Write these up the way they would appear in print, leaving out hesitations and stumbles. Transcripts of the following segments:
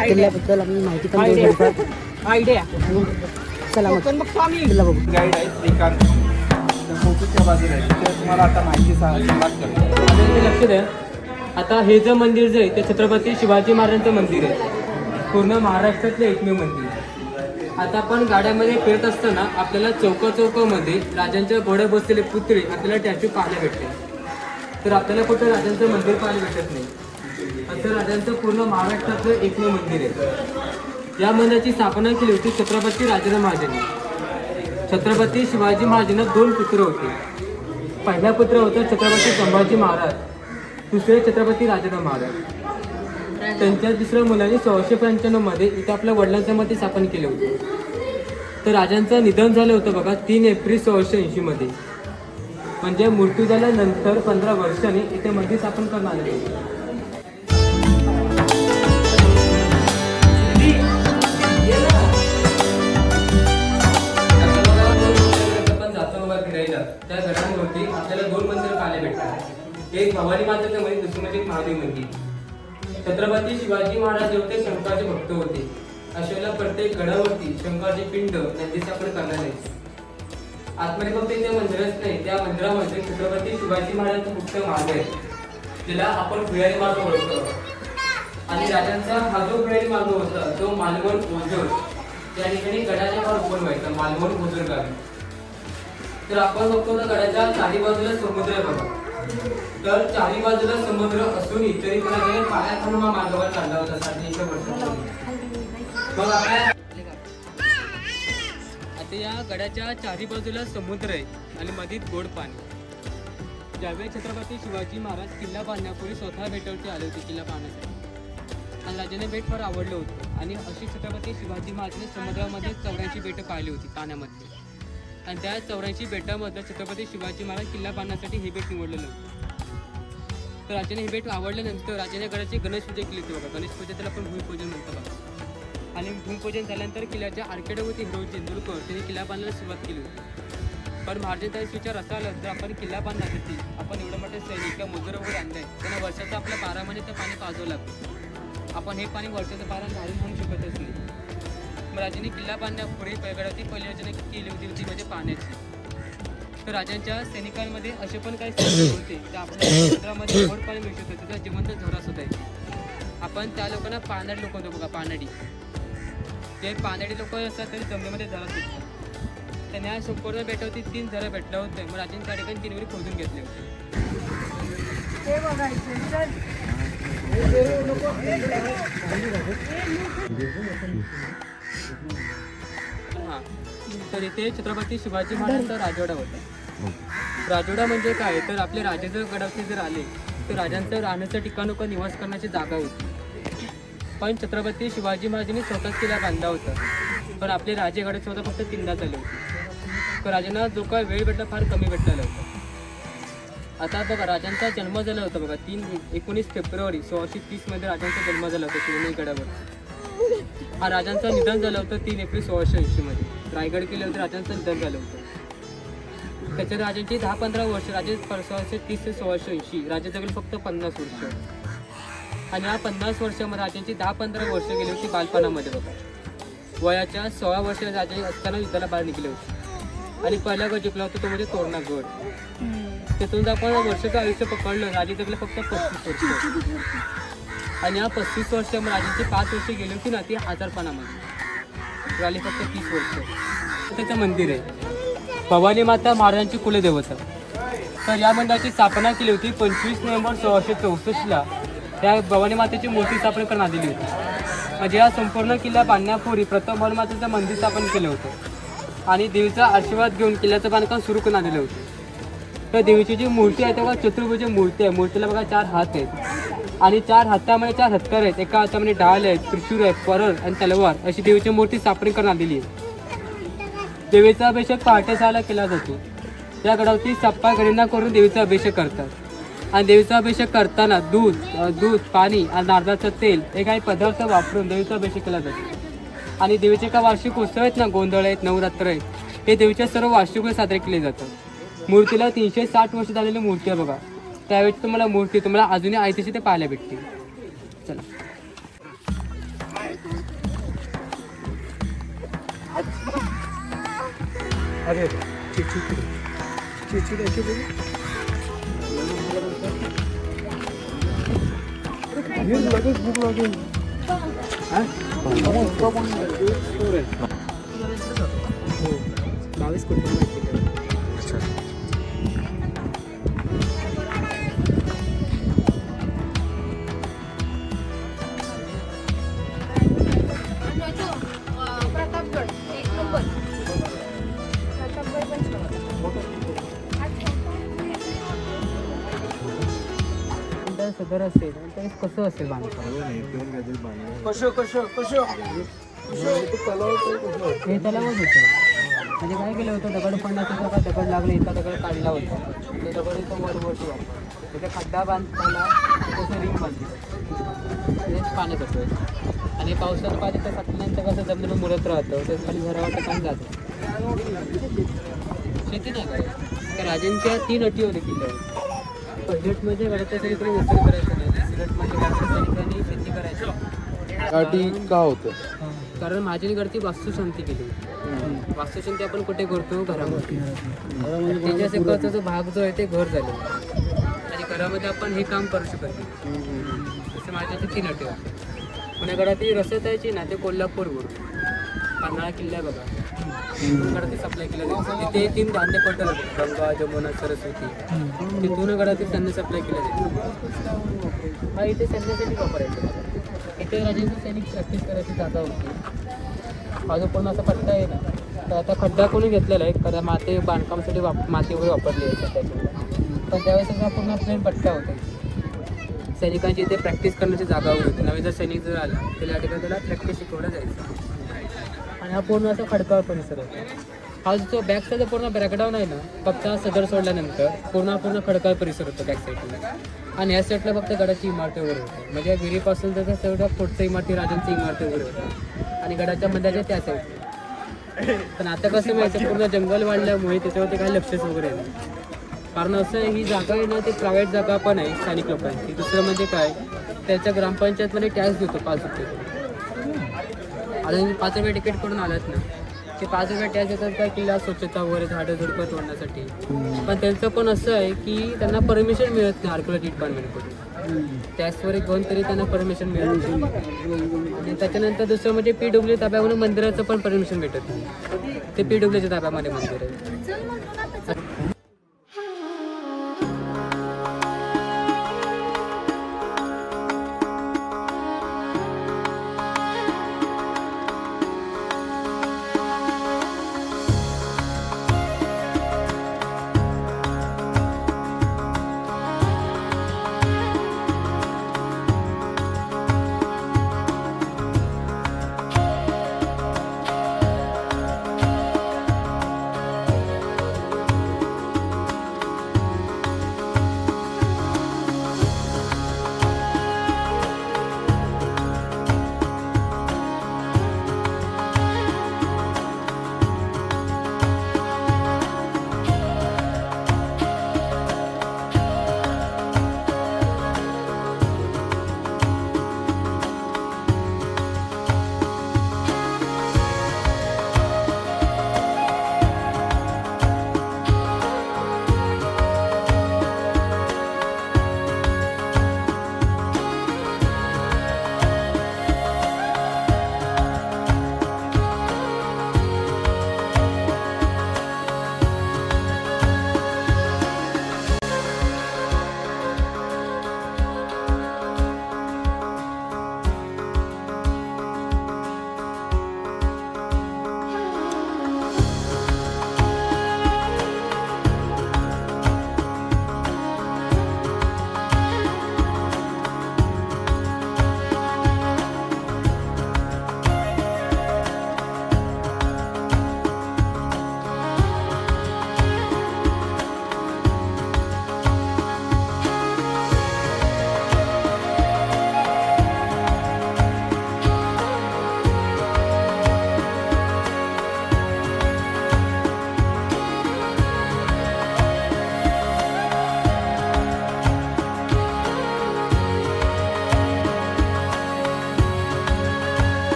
किल्ल्याबद्दल आम्ही माहिती पण देऊ शकतो. आयडिया चला मग किल्ला बघू. गाईड आहे श्रीकांत मोठीच्या बाजूला आहे ते तुम्हाला आता माहिती सांगतो. लक्ष द्या. आता हे जे मंदिर जे आहे ते छत्रपती शिवाजी महाराजांचं मंदिर आहे. पूर्ण महाराष्ट्रातलं एकमेव मंदिर. आता आपण गाड्यामध्ये फिरत असताना आपल्याला चौकामध्ये राजांच्या घोड्या बसलेले पुतळे आपल्याला स्टॅच्यू पाहायला भेटते. तर आपल्याला कुठं राजांचं मंदिर पाहायला भेटत नाही. असं राजांचं पूर्ण महाराष्ट्रातलं एकमेव मंदिर आहे. या मंदिराची स्थापना केली होती छत्रपती राजाराम महाराजांनी. छत्रपती शिवाजी महाराजांना 2 पुत्र होते. पहिला पुत्र होता छत्रपती संभाजी महाराज, दुसरे छत्रपती राजाराम महाराज. त्यांच्या दुसऱ्या मुलांनी 1695 मध्ये इथे आपल्या वडिलांचं मध्ये स्थापन केले होते. तर राजांचं निधन झालं होतं बघा 3 एप्रिल 1680 मध्ये. म्हणजे मृत्यू झाल्यानंतर 15 वर्षांनी इथे मंदिर स्थापन करण्यात आले होते. त्या घरांवरती आपल्याला 2 मंदिर पाहायला भेटतात. एक भवानी मातेचं मंदिर, दुसरं म्हणजे महादेव मंदिर. छत्रपती शिवाजी महाराज होते शंकराचे भक्त होते. अशाला प्रत्येक गडावरती शंकराचे पिंड नंदी स्थापन करणार आहे. आतमध्ये फक्त इथे मंदिरच नाही, त्या मंदिरामध्ये छत्रपती शिवाजी महाराजांचं मुख्य मार्ग आहे, ज्याला आपण भुयारी मार्ग ओळखतो. आणि राजांचा हा जो भुयारी मार्ग होता तो मालवण ओझर त्या ठिकाणी गडाच्या वर ओपन व्हायचा, मालवण ओझर गावी. तर आपण बघतो तर गडाच्या चारी बाजूला समुद्र आहे बघा. तर चारी बाजूला समुद्र असूनही तरी पण आपल्याला पाण्याखालून हा मार्गावर काढला होता 700 वर्षांपूर्वी. मग आता या गडाच्या चारी बाजूला समुद्र आहे आणि मधीत गोड पाणी. ज्यावेळी छत्रपती शिवाजी महाराज किल्ला बांधण्यापूर्वी स्वतः बेटावरती आले होते किल्ला पाहण्यासाठी. आणि राजाने बेट फार आवडलं होतं. आणि अशी छत्रपती शिवाजी महाराजांनी समुद्रामध्ये 84 बेटं पाहिली होती पाण्यामध्ये. आणि त्या 84 बेटामधलं छत्रपती शिवाजी महाराज किल्ला बांधण्यासाठी हे बेट निवडलेलं होतं. तर राजाने हे बेट आवडल्यानंतर राजाने गडाची गणेश पूजा केली होती बघा. गणेश पूजा त्याला आपण भूमिपूजन म्हणतो बघा. आणि भूमिपूजन झाल्यानंतर किल्ल्याच्या आर्किटेक्ट हिरो तेंडुलकर त्यांनी किल्ला बांधायला सुरुवात केली होती. पण महाराजांचा विचार असा आला तर आपण किल्ला बांधण्यासाठी आपण एवढं मोठे सैनिक किंवा मजूर वगैरे आणले त्यांना वर्षाचं आपल्या 12 महिने तर पाणी पाजवं लागतं. आपण हे पाणी वर्षाचं 12 घालून म्हणू शकतच नाही. मग राजाने किल्ला बांधण्यापूर्वी गडाची पहिली योजना केली होती ती म्हणजे पाण्याची. तर राजांच्या सैनिकांमध्ये असे पण काही सैनिक होते ते आपल्या समुद्रामध्ये गोड पाणी मिळू शकतो, त्याचा जिवंत झरा सुद्धा आहे. आपण त्या लोकांना पानाडी लोक म्हणतो बघा. पानाडी ते पानाडी लोक असतात तरी जमिनीमध्ये झरा सुटतात. त्यांना संपूर्ण बेटावरती 3 झरा भेटले होते. मग राजांनी त्या ठिकाणी 3 वेळी खोदून घेतले होते. हां, तर इथे छत्रपती शिवाजी महाराजांचा राजवाडा होता. राजवाडा म्हणजे काय तर आपले राजे जर गडावरती जर आले तर राजांचं राहण्याचं ठिकाण व निवास करण्याची जागा होती. पण छत्रपती शिवाजी महाराजांनी स्वतःच किल्ला बांधला होता. पण आपले राजे गडात स्वतः फक्त 3दा झाले होते. तर राजांना जो काय वेळ भेटला फार कमी भेटलेला होता. आता बघा राजांचा जन्म झाला होता बघा 19 फेब्रुवारी 1630 मध्ये राजांचा जन्म झाला होता शिवनेरी गडावर. हा राजांचं निधन झालं होतं 3 एप्रिल 1680 मध्ये. रायगड किल्ल्यावर होतं राजांचं निधन झालं होतं. त्याच्या राजांची 10-15 वर्ष राजे 1630 ते 1680 राजे जगले फक्त 50 वर्ष. आणि या 50 वर्षामध्ये राजांची 10-15 वर्ष गेली होती बालपणामध्ये बघा. वयाच्या 16 वर्ष राजे असताना युद्धाला बाहेर निघले होते. आणि पहिला गड जिंकला होता तो म्हणजे तोरणा गड. तिथून आपण वर्षाचं आयुष्य पकडलं राजे जगले फक्त 35 वर्ष. आणि या 35 वर्षामध्ये राजांची 5 वर्ष गेली होती ना ती आजारपणामध्ये राहिली फक्त 30 वर्ष. त्याचं मंदिर आहे भवानी माता महाराजांची कुलदेवता. तर या मंदिराची स्थापना केली होती 25 नोव्हेंबर 1664ला. त्या भवानी मातेची मूर्ती स्थापन करण्यात आलेली होती. म्हणजे या संपूर्ण किल्ला बांधण्यापूर्वी प्रथम भवानी मातेचं मंदिर स्थापन केलं होतं. आणि देवीचा आशीर्वाद घेऊन किल्ल्याचं बांधकाम सुरू करण्यात आलेलं होतं. तर देवीची जी मूर्ती आहे तेव्हा चतुर्भुज मूर्ती आहे. मूर्तीला बघा 4 हात आहेत आणि 4 हातामध्ये 4 हत्यार आहेत. एका हातामध्ये ढाल आहे, त्रिशूळ आहे, परळ आणि तलवार अशी देवीची मूर्ती स्थापन करण्यात आलेली आहे. देवीचा अभिषेक पहाटे 6ला केला जातो. या गडावरती सप्पा गणना करून देवीचा अभिषेक करतात. आणि देवीचा अभिषेक करताना दूध पाणी आणि नारळाचं तेल हे काही पदार्थ वापरून देवीचा अभिषेक केला जातो. आणि देवीचे का वार्षिक उत्सव आहेत ना, गोंधळ आहेत, नवरात्र आहेत, हे देवीच्या सर्व वार्षिक साजरे केले जातात. मूर्तीला 360 वर्ष झालेली मूर्ती आहे बघा. त्यावेळी तुम्हाला मूर्ती तुम्हाला अजूनही आहे तशी ते पाहायला भेटते. चला. अरे लगेच भूक लागेल. 22 कुटुंब. प्रतापगड 1 नंबर. प्रतापगड पण छान. सदर असेल तर कसं असेल बांधकाम हे तलावच होतं. म्हणजे काय केलं होतं दगड पडण्याचं का दगड लागले एका दगड काढला होता ते दगड इथं वरवरती वापरला त्याचा खड्डा बांधताना तसं रिंग बांधलं तेच पाणी कसं आणि पावसात पाणी तर साठल्यानंतर कसं जमिनीवर मुरत राहतं ते खाली घरावाटं काम जातं. शेती नाही काय त्या राजांच्या 3 अटी होते किल्ल्यावर. बजेटमध्ये घराच्या सैनिकांनी नोकरी करायचं नाही. सिलेटमध्ये घराच्या सैनिकांनी शेती करायची. गाठी का होतं? कारण माझ्याने घरची वास्तुशांती केली. वास्तुशांती आपण कुठे करतो? घरामध्ये. त्याच्या सेकाचा जो भाग जो आहे ते घर झालेलं आणि घरामध्ये आपण हे काम करू शकत नाही. जसं माझ्याची 3 अटी होते. पुण्यागडाची रस्त्याची ना ते कोल्हापूरवरून पन्हाळा किल्ला आहे बघा. गडाची सप्लाय केल्या जाते. तिथे 3 धान्य पटल होते गंगा जमुना सरस्वती. तिथून गडातील त्यांनी सप्लाय केल्या जाते. हा इथे सैन्यासाठी वापरायचं. इथे राजांची सैनिक प्रॅक्टिस करायची जागा होती. हा जो पूर्ण असा पट्टा आहे ना तर आता खड्डा कोणी घेतलेला आहे कारण माती बांधकामासाठी माती वगैरे वापरली आहे त्याच्यामुळे. पण त्यावेळेस हा पूर्ण प्लेन पट्टा होता. सैनिकांची इथे प्रॅक्टिस करण्याची जागा होती. नवीन जर सैनिक जर आला तर या ठिकाणी त्याला प्रॅक्टिस शिकवलं जायचं. आणि हा पूर्ण असा खडकाळ परिसर होता. हा जो बॅक साईडचा पूर्ण ब्रॅकडाऊन आहे ना फक्त हा सदर सोडल्यानंतर पूर्ण खडकाळ परिसर होतो बॅक साईडला. आणि या साईडला फक्त गडाची इमारती वगैरे होती. म्हणजे या विहिरीपासून त्याचा तेवढ्या पुढच्या इमारती राजांची इमारती वगैरे होत्या आणि गडाच्या मध्याच्या त्या साईडला. पण आता कसं माहिती पूर्ण जंगल वाढल्यामुळे त्याच्यावरती काही लक्षच वगैरे नाही. कारण असं आहे ही जागा आहे ना ती प्रायव्हेट जागा पण आहे स्थानिक लोकांची. दुसरं म्हणजे काय त्याच्या ग्रामपंचायतमध्ये टॅक्स देतो 5 रुपये. आता तुम्ही 5 रुपये तिकीट करून आलात ना ते 5 रुपये टॅक्स देतात काय किल्ला स्वच्छता वगैरे झाडं झुडपं तोडण्यासाठी. पण त्यांचं पण असं आहे की त्यांना परमिशन मिळत नाही आर्किओलॉजी डिपार्टमेंटकडून. टॅक्सवर घेऊन तरी त्यांना परमिशन मिळत नाही. आणि त्याच्यानंतर दुसरं म्हणजे PWD ताब्यावरून मंदिराचं पण परमिशन भेटत नाही. ते PWDच्या ताब्यामध्ये मंदिर आहे.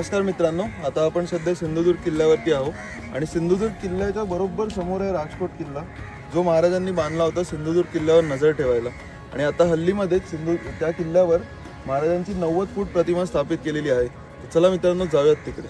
नमस्कार मित्रांनो, आता आपण सध्या सिंधुदुर्ग किल्ल्यावरती आहोत आणि सिंधुदुर्ग किल्ल्याच्या बरोबर समोर आहे राजकोट किल्ला, जो महाराजांनी बांधला होता सिंधुदुर्ग किल्ल्यावर नजर ठेवायला. आणि आता हल्लीमध्येच त्या किल्ल्यावर महाराजांची 90 फूट प्रतिमा स्थापित केलेली आहे. तर चला मित्रांनो, जाऊयात तिकडे.